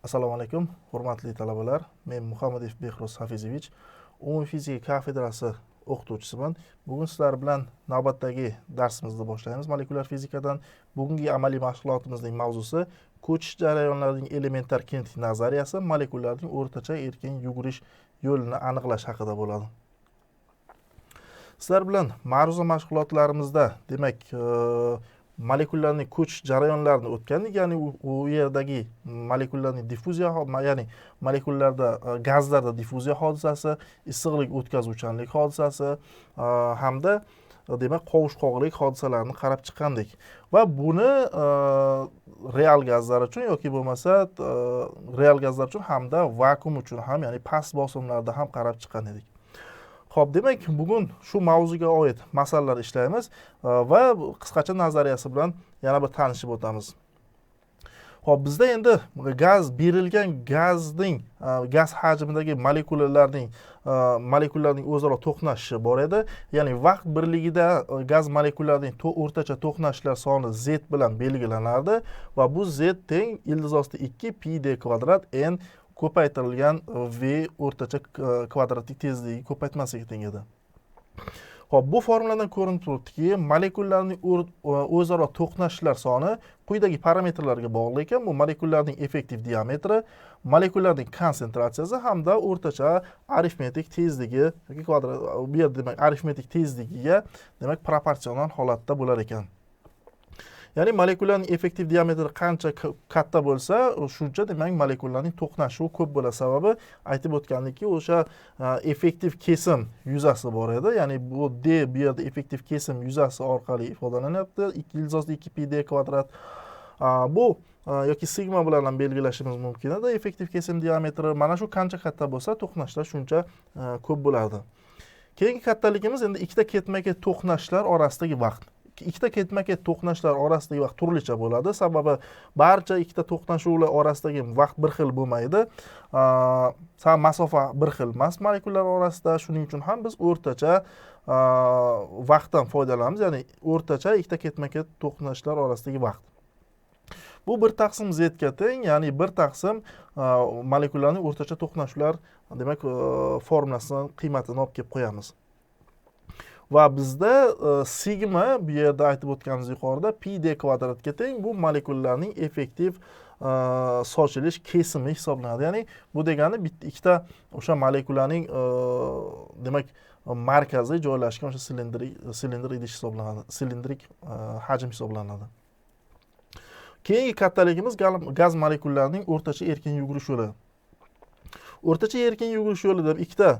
Assalomu alaykum, hurmatli talabalar. Men Muhammadov Behruz Hafizovich, umumiy fizika kafedrasi o'qituvchisiman. Bugun sizlar bilan navbatdagi darsimizni boshlaymiz molekulyar fizikadan. Bugungi amaliy mashg'ulotimizning mavzusi ko'chish jarayonlarining elementar kinetik nazariyasi, molekulalarning o'rtacha erkin yugurish yo'lini aniqlash haqida bo'ladi. Sizlar bilan ma'ruza mashg'ulotlarimizda, demak, molekulalarning ko'chish jarayonlarini o'tgandik, ya'ni u yerdagi molekulalarning diffuziya, ya'ni molekulalarda gazlarda diffuziya hodisasi, issiqlik o'tkazuvchanlik hodisasi hamda demak qovushqoqlik hodisalarini qarab chiqqandik. Va buni real gazlar uchun yoki bo'lmasa real gazlar uchun hamda vakuum uchun ham, ya'ni past bosimlarda ham qarab chiqqan edik. Xo'p, demak, bugun shu mavzuga oid masalalar ishlaymiz va qisqacha nazariyasi bilan yana bir tanishib o'tamiz. Xo'p, bizda endi berilgan gazning gaz hajmidagi molekulalarning o'zaro to'qnashishi bor edi. Ya'ni vaqt birligida gaz molekulalarining o'rtacha to'qnashishlar soni z bilan belgilanardi va bu z teng ildiz osti 2 pi d kvadrat n ko'paytirilgan v o'rtacha kvadratlik tezligi ko'paytmasiga teng edi. Xo'p, bu formuladan ko'rinib turibdiki, molekulalarning o'zaro to'qnashishlar soni quyidagi parametrlarga bog'liq ekan. Bu molekulalarning effektiv diametri, molekulalarning konsentratsiyasi hamda o'rtacha arifmetik tezligi yoki kvadrat, bu yerda demak arifmetik tezligiga demak proporsional holatda bo'lar ekan. Ya'ni molekulalarning effektiv diametri qancha katta bo'lsa, shuncha demak molekulalarning to'qnashuvi ko'p bo'ladi. Sababi aytib o'tgandikki, o'sha effektiv kesim yuzasi bor edi. Ya'ni bu d bu yerda effektiv kesim yuzasi orqali ifodalanyapti. 2 ildiz osti 2 pi d kvadrat. Bu yoki sigma bilan ham belgilashimiz mumkin edi. Effektiv kesim diametri mana shu qancha katta bo'lsa, to'qnashishlar shuncha ko'p bo'ladi. Keyingi kattaligimiz endi ikkita ketma-ket to'qnashishlar orasidagi vaqt. Ikkita ketma-ket to'qnashishlar orasidagi vaqt turlicha bo'ladi. Sababi barcha ikkita to'qnashuvlar orasidagi vaqt bir xil bo'lmaydi. Masofa bir xil emas molekulalar orasida. Shuning uchun ham biz o'rtacha vaqtdan foydalanamiz. Ya'ni o'rtacha ikkita ketma-ket to'qnashishlar orasidagi vaqt. Bu 1 taqsim z ga teng, ya'ni 1 taqsim molekulalarning o'rtacha to'qnashuvlar, demak, formulasining qiymatini olib kelib qo'yamiz. Va bizda sigma bu yerda aytib o'tganimiz yuqorida pi d kvadratga teng. Bu molekulalarning effektiv sochilish kesimi hisoblanadi. Ya'ni bu degani ikkita o'sha molekulaning demak markazi joylashgan o'sha silindr idish hisoblanadi. Silindrik hajm hisoblanadi. Keyingi kattaligimiz gaz molekulalarining o'rtacha erkin yugurish yo'li. O'rtacha erkin yugurish yo'li deb ikkita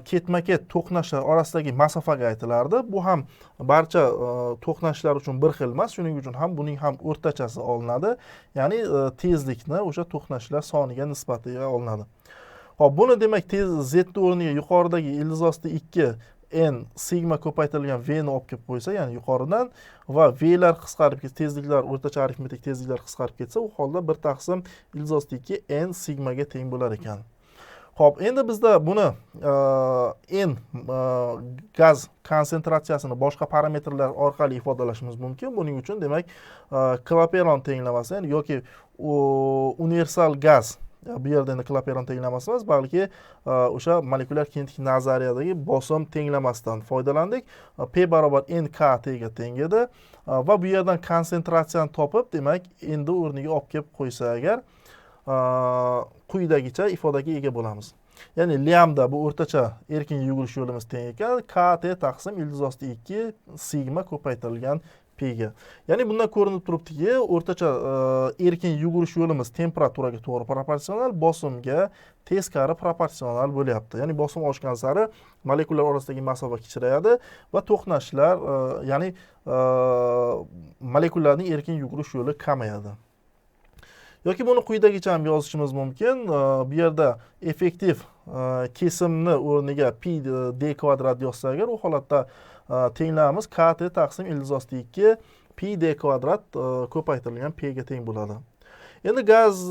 ketma-ket to'qnashishlar orasidagi masofaga aytilardi. Bu ham barcha to'qnashishlar uchun bir xil emas. Shuning uchun ham buning ham o'rtachasi olinadi. Ya'ni tezlikni o'sha to'qnashishlar soniga nisbatiga olinadi. Hop, buni demak z o'rniga yuqoridagi ildiz osti 2 n sigma ko'paytirilgan v ni olib kelib qo'ysa, ya'ni yuqoridan, va v lar qisqarib ketsa, tezliklar, o'rtacha arifmetik tezliklar qisqarib ketsa, u holda 1 taqsim ildiz osti 2 n sigmaga teng bo'lar ekan. Xo'p, endi bizda buni n gaz konsentratsiyasini boshqa parametrlar orqali ifodalashimiz mumkin. Buning uchun demak Klaperon tenglamasi yoki universal gaz, bu yerda endi Klaperon tenglamasi emas, balki o'sha molekulyar kinetik nazariyadagi bosim tenglamasidan foydalandik. P barobar nk ga teng edi va bu yerdan konsentratsiyani topib, demak endi o'rniga olib kelib qo'ysa agar quyidagicha ifodaga ega bo'lamiz. Ya'ni lambda bu o'rtacha erkin yugurish yo'limiz teng ekan kt taqsim ildiz osti 2 sigma ko'paytirilgan p ga. Ya'ni bundan ko'rinib turibdiki, o'rtacha erkin yugurish yo'limiz temperaturaga to'g'ri proporsional, bosimga teskari proporsional bo'lyapti. Ya'ni bosim oshgan sari molekulalar orasidagi masofa kichrayadi va to'qnashishlar, ya'ni molekulalarning erkin yugurish yo'li kamayadi. Yoki buni quyidagicha ham yozishimiz mumkin. Bu yerda effektiv kesimni o'rniga pi d kvadrat yozsa agar, u holatda tenglamamiz kt taqsim ildiz osti 2 pi d kvadrat ko'paytirilgan p ga teng bo'ladi. Endi gaz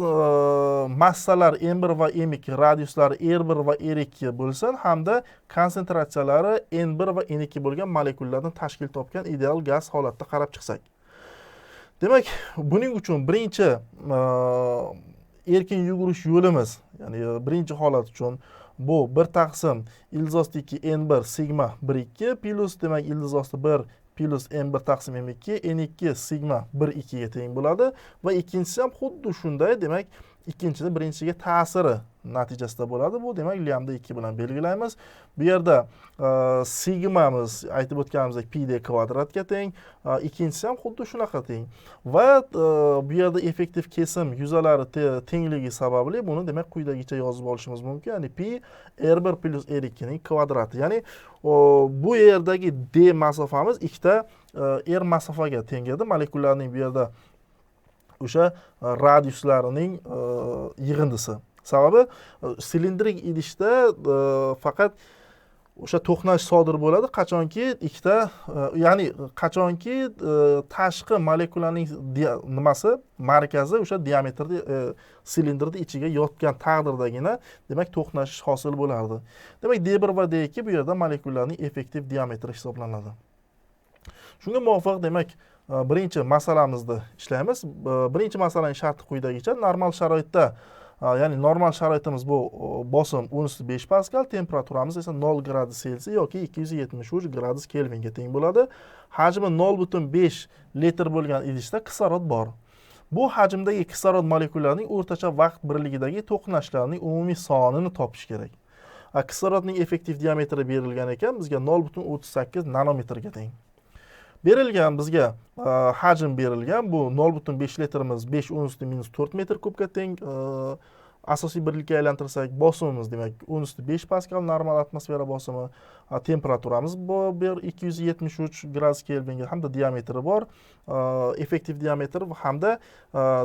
massalar m1 va m2, radiuslari r1 va r2 bo'lsin hamda konsentratsiyalari n1 va n2 bo'lgan molekulalardan tashkil topgan ideal gaz holatda qarab chiqsak. Demak, buning uchun birinchi erkin yugurish yo'limiz, ya'ni birinchi holat uchun bu 1 taqsim ildiz osti 2 n1 sigma 1,2 plus demak ildiz osti 1 plus n1 taqsim m2 n2 sigma 1,2 ga teng bo'ladi va ikkinchisi ham xuddi shunday, demak ikkinchisi birinchisiga ta'siri natijasida bo'ladi. Bu demak lyamda 2 bilan belgilaymiz. Bu yerda sigmamiz aytib o'tganimizdek pi d kvadratga teng, ikkinchisi ham xuddi shunaqa teng. Va bu yerda effektiv kesim yuzalari tengligi sababli buni demak quyidagicha yozib olishimiz mumkin. Ya'ni pi r1 plus r2 ning kvadrati. Ya'ni bu yerdagi d masofamiz ikkita r masofaga teng edi. Molekulalarning bu yerda o'sha radiuslarining yig'indisi. Sababi silindrik idishda faqat o'sha to'qnash sodir bo'ladi qachonki ikkita, ya'ni qachonki tashqi molekulaning nimasi markazi o'sha diametrda silindrning ichiga yotgan taqdirdagina demak to'qnashish hosil bo'lardi. Demak D1 va D2 bu yerda molekulalarning effektiv diametri hisoblanadi. Shunga muvofiq demak birinchi masalamizda ishlaymiz. Birinchi masalaning sharti quyidagicha. Normal sharoitda, ya'ni normal sharoitimiz bu bosim 10⁵ paskal, temperaturamiz esa 0 gradus Selsiy yoki 273 gradus Kelvinga teng bo'ladi. Hajmi 0,5 litr bo'lgan idishda kislorod bor. Bu hajmdagi kislorod molekulalarining o'rtacha vaqt birligidagi to'qnashlarning umumiy sonini topish kerak. Kislorodning effektiv diametri berilgan ekan, bizga 0,38 nanometrga teng. Berilgan bizga hajm berilgan, bu 0,5 litrimiz 5⁻⁻⁴ metr kubga teng. Asosiy birlikka aylantirsak bosimimiz demak 10⁵ paskal normal atmosfera bosimi, temperaturamiz bor 273 gradus Kelvinga hamda diametri bor. Effektiv diametr hamda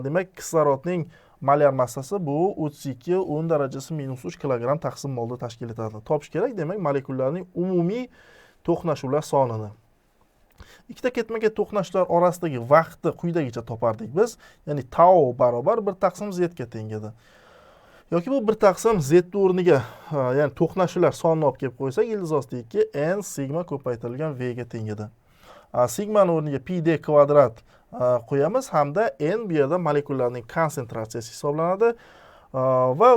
demak kislorodning molyar massasi bu 32 10 darajasi -3 kilogramm taqsim molda tashkil etadi. Topish kerak demak molekulalarning umumiy to'qnashuvlar sonini. Ikkita ketma-ket to'qnashuvlar orasidagi vaqtni quyidagicha topardik biz. Ya'ni tau barobar 1 taqsim z ga teng edi. Yoki bu 1 taqsim z o'rniga, ya'ni to'qnashuvlar sonini olib kelib qo'ysak, ildiz osti 2 n sigma ko'paytirilgan v ga teng edi. Sigmani o'rniga pi d kvadrat qo'yamiz hamda n bu yerda molekulalarning konsentratsiyasi hisoblanadi. Va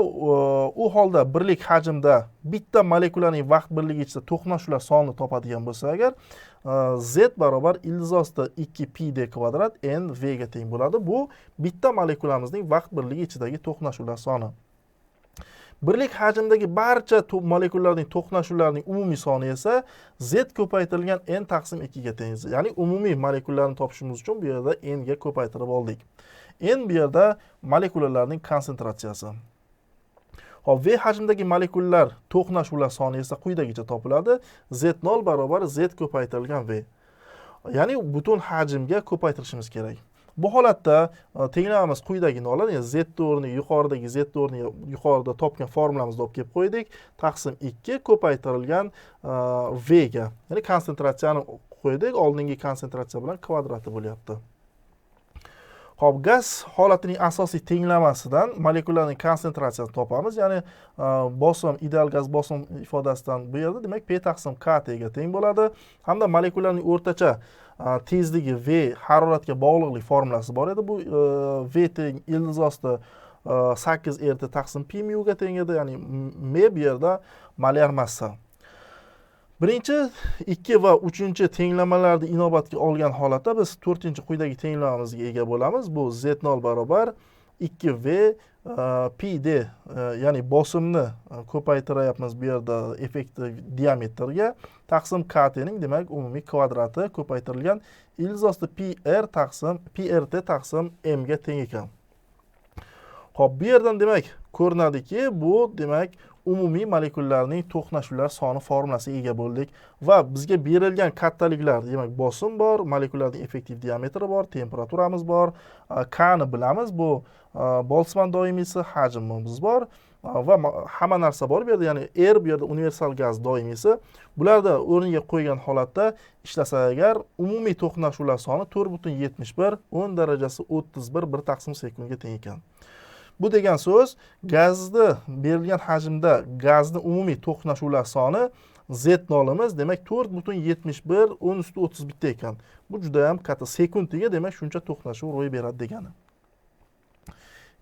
u holda birlik hajmda bitta molekulaning vaqt birligi ichida to'qnashuvlar sonini topadigan bo'lsa agar, z barobar ildiz osti 2 pi d kvadrat n v ga teng bo'ladi. Bu bitta molekulamizning vaqt birligi ichidagi to'qnashuvlar soni. Birlik hajmdagi barcha molekulalarning to'qnashuvlarining umumiy soni esa z ko'paytirilgan n taqsim 2 ga teng. Ya'ni umumiy molekulalarni topishimiz uchun bu yerda n ga ko'paytirib oldik. N bu yerda molekulalarning konsentratsiyasi. Hop, V hajmdagi molekulalar to'qnashuvlar soni esa quyidagicha topiladi. Z0 barobar Z ko'paytirilgan V. Ya'ni butun hajmga ko'paytirishimiz kerak. Bu holatda tenglamamiz quyidagini oladi. Z o'rniga yuqoridagi Z o'rniga yuqorida topgan formulamizni olib kelib qo'ydik. Taqsim 2 ko'paytirilgan V ga. Ya'ni konsentratsiyani qo'ydik. Oldingi konsentratsiya bilan kvadrati bo'lyapti. Hop, gaz holatining asosiy tenglamasidan molekulalarning konsentratsiyasini topamiz. Ya'ni bosim, ideal gaz bosim ifodasidan bu yerda demak P taqsim KT ga teng bo'ladi. Hamda molekulalarning o'rtacha tezligi V haroratga bog'liqlik formulasi bor edi. Bu V teng ildiz osti 8 RT taqsim P mu ga teng edi. Ya'ni M bu yerda molyar massa. Birinchi, 2 va 3 tenglamalarni inobatga olgan holatda biz 4-quyidagi tenglamamizga ega bo'lamiz. Bu Z0 barobar 2V PD, ya'ni bosimni ko'paytiryapmiz bu yerda effektiv diametrga, taqsim KT ning demak umumiy kvadrati ko'paytirilgan ildiz osti PRT taqsim M ga teng ekan. Xo'p, bu yerdan demak ko'rinadiki, bu demak umumiy molekulalarning to'qnashuvlar soni formulasiga ega bo'ldik va bizga berilgan kattaliklar, demak bosim bor, molekulalarning effektiv diametri bor, temperaturamiz bor, K ni bilamiz, bu Boltzmann doimiysi, hajmimiz bor va hamma narsa bor bu yerda, ya'ni R bu yerda universal gaz doimiysi. Bularda o'rniga qo'ygan holatda ishlasa agar umumiy to'qnashuvlar soni 4,71 10 darajasi 31 1 taqsim sekundga teng ekan. Bu degan so'z, gazni berilgan hajmda gazni umumiy to'qnashuvlar soni Z0'imiz demak 4,71 10⁻31 ekan. Bu juda ham katta, sekundiga demak shuncha to'qnashuv ro'y beradi degani.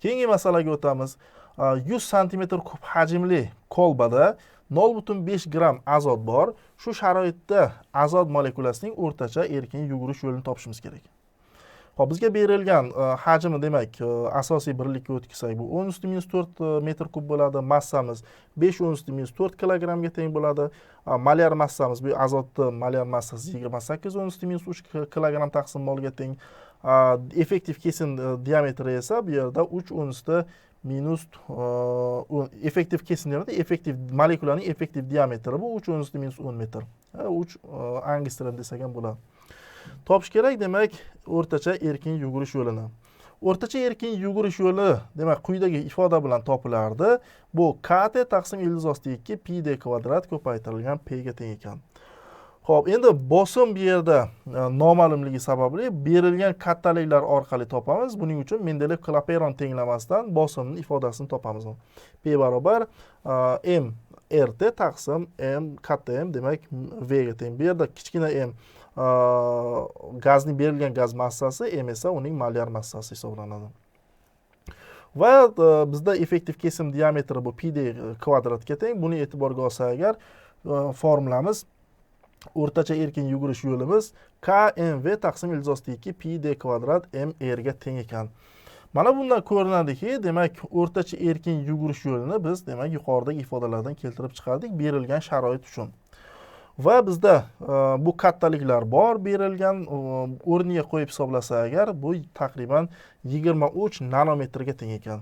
Keyingi masalaga o'tamiz. 100 santimetr kub hajmli kolbada 0,5 gram azot bor. Shu sharoitda azot molekulasining o'rtacha erkin yugurish yo'lini topishimiz kerak. Xo'p, bizga berilgan hajmi, demak, asosiy birlikka o'tkazsak, bu 10⁻⁴ metr kub bo'ladi. Massamiz 5 10⁻⁴ kilogramga teng bo'ladi. Molyar massamiz, bu azotni molyar massasi 28 10⁻³ kilogram taqsim molga teng. Effektiv kesim diametri esa bu yerda 3 effektiv kesim diametri, effektiv molekulaning effektiv diametri bu 3 10⁻10 metr. 3 angstrom desak ham bo'ladi. Topish kerak, demak, o'rtacha erkin yugurish yo'lini. O'rtacha erkin yugurish yo'li, demak, quyidagi ifoda bilan topilardi. Bu kt taqsim (2 pi d kvadrat ko'paytirilgan p ga teng ekan. Xo'p, endi bosim bu yerda noma'lumligi sababli berilgan kattaliklar orqali topamiz. Buning uchun Mendeleev-Klaperon tenglamasidan bosimning ifodasini topamiz. P barobar m rt taqsim m katta M, demak, v ga teng. Bu yerda kichkina m gazning berilgan gaz massasi, m esa uning molyar massasi hisoblanadi. Va bizda effektiv kesim diametri bu pi d kvadratga teng. Buni e'tiborga olsak agar, formulamiz o'rtacha erkin yugurish yo'limiz kmv taqsim (2 pi d kvadrat m r ga teng ekan. Mana bundan ko'rinadiki, demak, o'rtacha erkin yugurish yo'lini biz, demak, yuqoridagi ifodalardan keltirib chiqardik berilgan sharoit uchun. Va bizda bu kattaliklar bor berilgan, o'rniga qo'yib hisoblasak agar, bu taxriban 23 nanometrga teng ekan.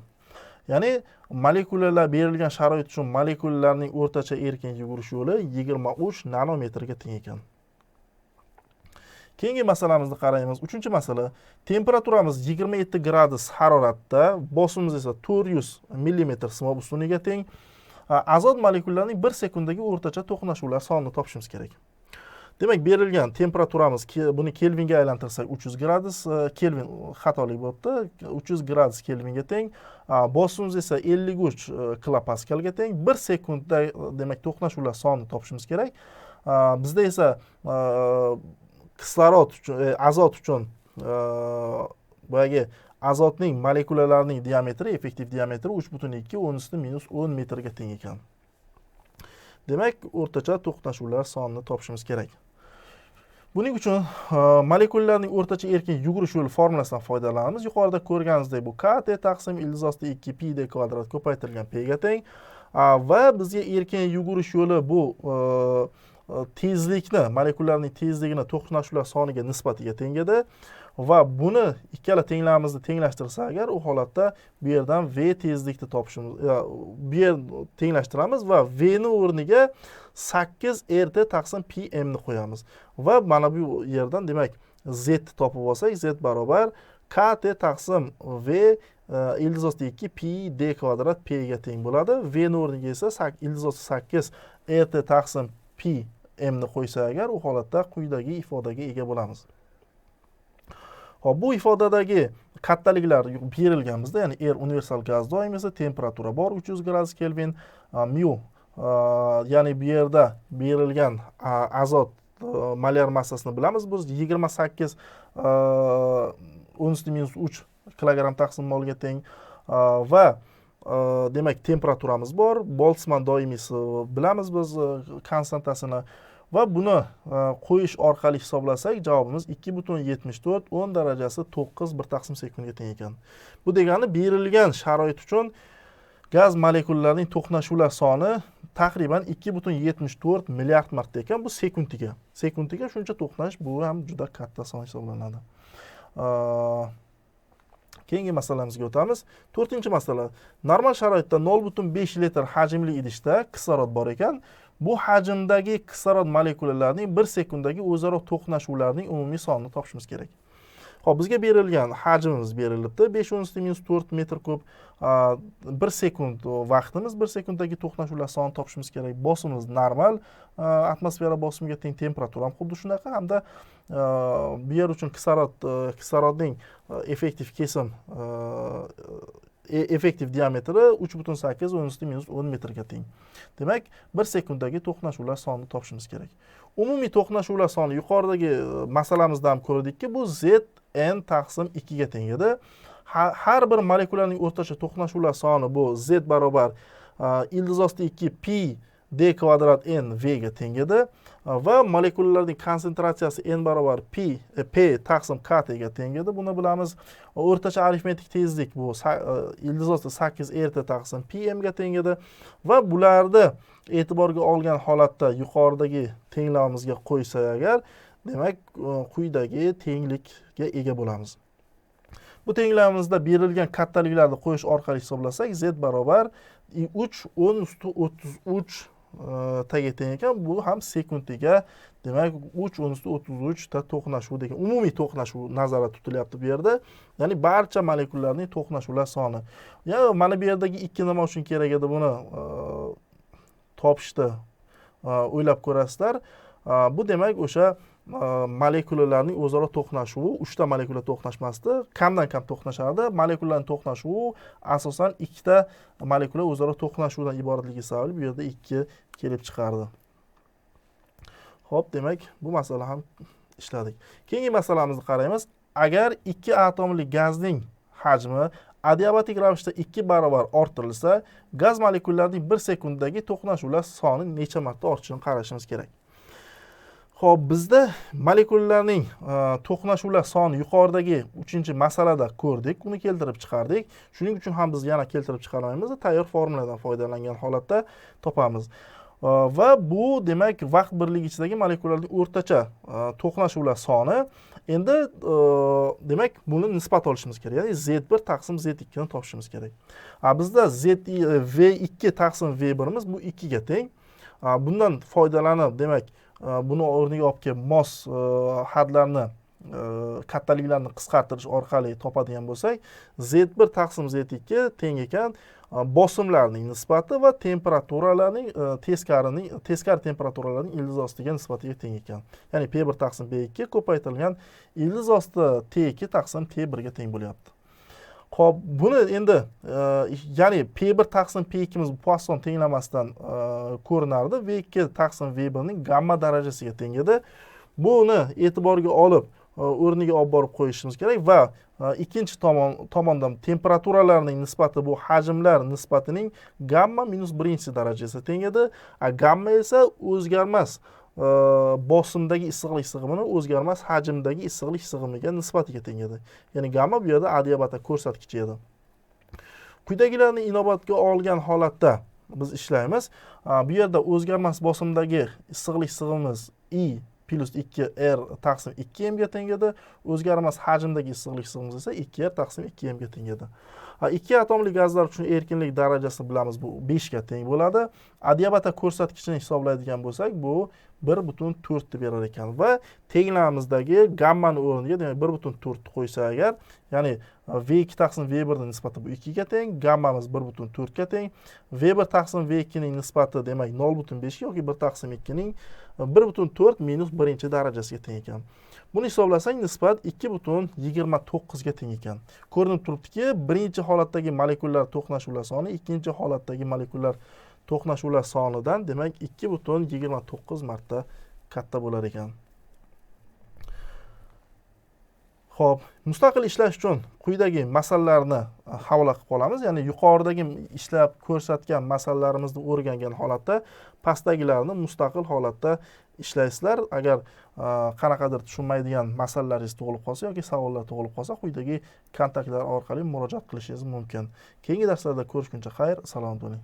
Ya'ni molekulalar berilgan sharoit uchun molekulalarning o'rtacha erkin yugurish yo'li 23 nanometrga teng ekan. Keyingi masalamizni qaraymiz. 3-masala. Temperaturamiz 27 gradus haroratda, bosimimiz esa 400 mm simob ustuniga teng. Azot molekulalarining 1 sekundagi o'rtacha to'qnashuvlar sonini topishimiz kerak. Demak, berilgan temperaturamiz, buni kelvinga aylantirsak 300 gradus kelvin, xatolik bo'libdi. 300 gradus kelvinga teng. Bosimimiz esa 53 kilopaskalga teng. 1 sekundda, demak, to'qnashuvlar sonini topishimiz kerak. Bizda esa kislorod uchun, azot uchun boyagi azotning molekulalarining diametri, effektiv diametri 3,2 10⁻10 metrga teng ekan. Demak, o'rtacha to'qnashuvlar sonini topishimiz kerak. Buning uchun molekulalarning o'rtacha erkin yugurish yo'li formulasidan foydalanamiz. Yuqorida ko'rganingizdek, bu kt taqsim (2 pi d kvadrat ko'paytirilgan p ga teng. Va bizga erkin yugurish yo'li bu tezlikni, molekulalarning tezligini to'qnashuvlar soniga nisbatiga teng edi. Va buni ikkala tenglarimizni tenglashtirsak agar, u holatda bu yerdan v tezlikni topishimiz, bu yerni tenglashtiramiz va v ni o'rniga 8 rt taqsim pi m ni qo'yamiz. Va mana bu yerdan, demak, z ni topib olsak, z barobar kt taqsim v (2 pi d kvadrat p ga teng bo'ladi. V ni o'rniga esa 8 rt taqsim pi m ni qo'ysak agar, u holatda quyidagi ifodaga ega bo'lamiz. Xo'p, bu ifodadagi kattaliklar berilgan bizda, ya'ni R universal gaz doimasi, temperatura bor 300 gradus Kelvin, mu, ya'ni bu yerda berilgan azot molyar massasini bilamiz. Biz 28 10⁻³ kilogram taqsim molga teng. Va demak, temperaturamiz bor, Boltzmann doimiysi bilamiz biz konstantasini. Va buni qo'yish orqali hisoblasak, javobimiz 2,74 10 darajasi 9 1 taqsim sekundga teng ekan. Bu degani berilgan sharoit uchun gaz molekulalarining to'qnashuvlar soni taxriban 2,74 milliard marta ekan. Bu sekundiga. Sekundiga shuncha to'qnash, bu ham juda katta son hisoblanadi. Keyingi masalamizga o'tamiz. 4-masala. Normal sharoitda 0,5 litr hajmli idishda kislorod bor ekan. Bu hajmdagi kislorod molekulalarining 1 sekundagi o'zaro to'qnashuvlarining umumiy sonini topishimiz kerak. Xo'p, bizga berilgan hajmimiz berilibdi. 5 10⁻⁴ metr kub. 1 sekund vaqtimiz, 1 sekunddagi to'qnashuvlar sonini topishimiz kerak. Bosimimiz normal atmosfera bosimiga teng, temperatura ham xuddi shunaqa, hamda bu yer uchun kislorodning effektiv kesim effektiv diametri 3,8 10⁻10 metrga teng. Demak, 1 sekunddagi to'qnashuvlar sonini topishimiz kerak. Umumiy to'qnashuvlar soni yuqoridagi masalamizda ham ko'rdikki, bu z n taqsim 2 ga teng edi. har bir molekulaning o'rtacha to'qnashuvlar soni bu z barobar ildiz osti 2 pi d kvadrat n v ga teng edi va molekulalarning konsentratsiyasi n barobar p taqsim kt ga teng edi. Buni bilamiz. O'rtacha aritmetik tezlik bu ildiz osti 8 rt taqsim pm ga teng edi va bularni e'tiborga olgan holatda yuqoridagi tenglamimizga qo'ysak agar, demak quyidagi tenglikka ega bo'lamiz. Bu tenglamimizda berilgan kattaliklarni qo'yish orqali hisoblasak, z barobar 3 10 usti 33 taga teng ekan. Bu ham sekundiga, demak 3 10 usti 33 ta to'qnashuv degan umumiy to'qnashuv nazarda tutilyapti bu yerda. Ya'ni barcha molekulalarning to'qnashuvlar soni. Ya mana bu yerdagi 2 nima uchun kerak edi, buni topishda o'ylab ko'rasizlar. Bu demak o'sha molekulalarning o'zaro to'qnashuvi, 3 ta molekula to'qnashmasdi, kamdan kam to'qnashardi. Molekulalarning to'qnashuvi asosan 2 ta molekula o'zaro to'qnashuvdan iboratligi sababli bu yerda 2 kelib chiqardi. Xo'p, demak bu masala ham ishladik. Keyingi masalamizni qaraymiz. Agar 2 atomli gazning hajmi adiabatik ravishda 2 barobar orttirilsa, gaz molekulalarining 1 sekunddagi to'qnashuvlar soni necha marta ortishini qarashimiz kerak. Xo'p, bizda molekulalarning to'qnashuvlar soni yuqoridagi 3-masalada ko'rdik, uni keltirib chiqardik. Shuning uchun ham biz yana keltirib chiqarmaymiz, tayyor formuladan foydalangan holatda topamiz. Va bu demak vaqt birligi ichidagi molekulalarning o'rtacha to'qnashuvlar soni. Endi demak buni nisbat olishimiz kerak. Ya'ni Z1 taqsim Z2 ni topishimiz kerak. Bizda V2 taqsim V1imiz bu 2 ga teng. Bundan foydalanib, demak buni o'rniga olib kelib mos hadlarni kattaliklarni qisqartirish orqali topadigan bo'lsak, Z1 taqsim Z2 teng ekan bosimlarning nisbati va temperaturalarning teskari temperaturalarning ildiz ostiga nisbatiga teng ekan. Ya'ni P1 taqsim P2 ko'paytirilgan ildiz osti T2 taqsim T1 ga teng bo'lyapti. Xo'p, buni endi ya'ni P1 taqsim P2 miz Poisson tenglamasidan ko'rinardi. V2 taqsim V1 ning gamma darajasiga teng edi. Buni e'tiborga olib o'rniga olib borib qo'yishimiz kerak va ikkinchi tomondan temperaturalarning nisbati bu hajmlar nisbatining gamma minus 1-darajasi teng edi. Gamma esa o'zgarmas bosimdagi issiqlik sig'imini o'zgarmas hajmdagi issiqlik sig'imiga nisbatiga teng edi. Ya'ni gamma bu yerda adiabata ko'rsatkichi edi. Quyidagilarni inobatga olgan holatda biz ishlaymiz. Bu yerda o'zgarmas bosimdagi issiqlik sig'imimiz I plus 2R taqsim 2M ga teng edi. O'zgarmas hajmdagi issiqlik sig'imimiz esa 2R taqsim 2M ga teng edi. 2 atomli gazlar uchun erkinlik darajasini bilamiz, bu 5 ga teng bo'ladi. Adiabata ko'rsatkichini hisoblaydigan bo'lsak, bu 1,4 deb berar ekan va tenglamamizdagi gammani o'rniga, demak 1,4 qo'ysa agar, ya'ni V2 taqsim V1 ning nisbati bu 2 ga teng, gammamiz 1,4 ga teng. V1 taqsim V2 ning nisbati demak 0,5 yoki 1 taqsim 2 ning 1,4 minus 1-darajasiga teng ekan. Buni hisoblasak nisbat 2,29 ga teng ekan. Ko'rinib turibdiki, birinchi holatdagi molekulalar to'qnashuvlar soni ikkinchi holatdagi molekulalar to'qnashuvlar sonidan demak 2,29 marta katta bo'lar ekan. Xo'p, mustaqil ishlash uchun quyidagi masalalarni havola qilib qolamiz. Ya'ni yuqoridagi ishlab ko'rsatgan masalalarimizni o'rgangan holatda pastdagilarni mustaqil holatda ishlaysizlar. Agar qanaqadir tushunmaydigan masalalaringiz tug'ilib qolsa yoki savollar tug'ilib qolsa, quyidagi kontaktlar orqali murojaat qilishingiz mumkin. Keyingi darslarda ko'rishguncha xayr, salomat bo'ling.